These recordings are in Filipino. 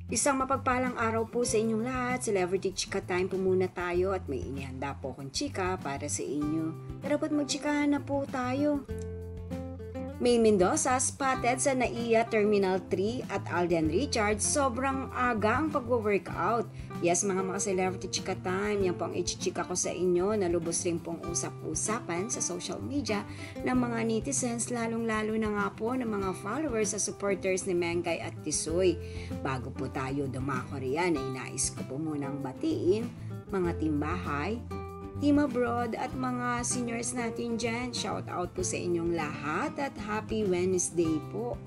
Isang mapagpalang araw po sa inyong lahat. Celebrity Chika Time po muna tayo at may inihanda po akong chika para sa inyo. Pero ba't magchikahan na po tayo? May Mendoza spotted sa NAIA Terminal 3 at Alden Richards sobrang aga ang pag-workout. Yes mga celebrity chika time, yan po ang ichichika ko sa inyo na lubos rin pong usap-usapan sa social media ng mga netizens, lalong-lalo na nga po ng mga followers sa supporters ni Mengay at Tisoy. Bago po tayo dumako riyan ay nais ko po munang batiin mga timbahay, team abroad at mga seniors natin dyan. Shout out po sa inyong lahat at happy Wednesday po.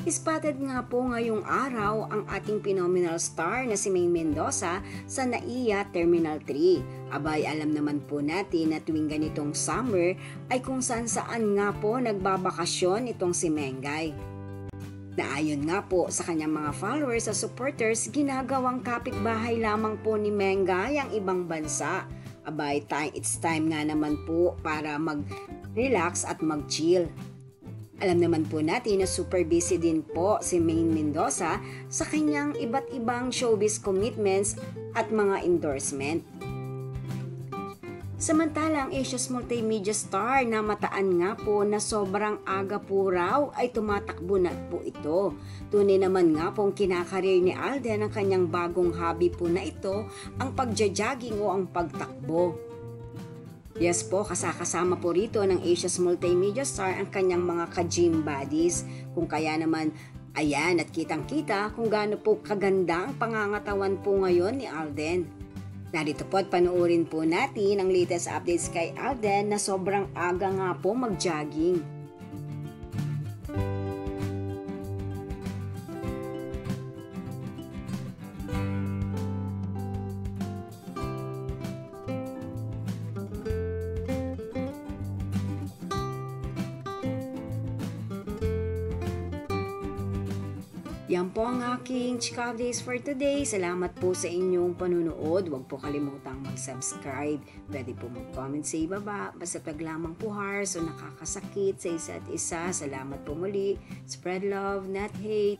Spotted nga po ngayong araw ang ating phenomenal star na si May Mendoza sa NAIA Terminal 3. Abay, alam naman po natin na tuwing ganitong summer ay kung saan nga po nagbabakasyon itong si Mengay. Na ayon nga po sa kanyang mga followers at supporters, ginagawang kapitbahay lamang po ni Mengay ang ibang bansa. Abay, it's time nga naman po para mag-relax at mag-chill. Alam naman po natin na super busy din po si May Mendoza sa kanyang iba't ibang showbiz commitments at mga endorsement. Samantalang Asia's multimedia star na mataan nga po na sobrang aga po raw ay tumatakbo na po ito. Tunay naman nga pong kinakarir ni Alden ang kanyang bagong hobby po na ito, ang pagja-jogging o ang pagtakbo. Yes po, kasama po rito ng Asia's multimedia star ang kanyang mga ka-gym buddies. Kung kaya naman, ayan at kitang-kita kung gaano po kaganda ang pangangatawan po ngayon ni Alden. Narito po at panoorin po natin ang latest updates kay Alden na sobrang aga nga po mag-jogging. Yan po ang aking chika updates for today. Salamat po sa inyong panunood. Huwag po kalimutang mag-subscribe. Pwede po mag-comment sa ibaba. Basta pag lamang po hearts o nakakasakit sa isa't isa. Salamat po muli. Spread love, not hate.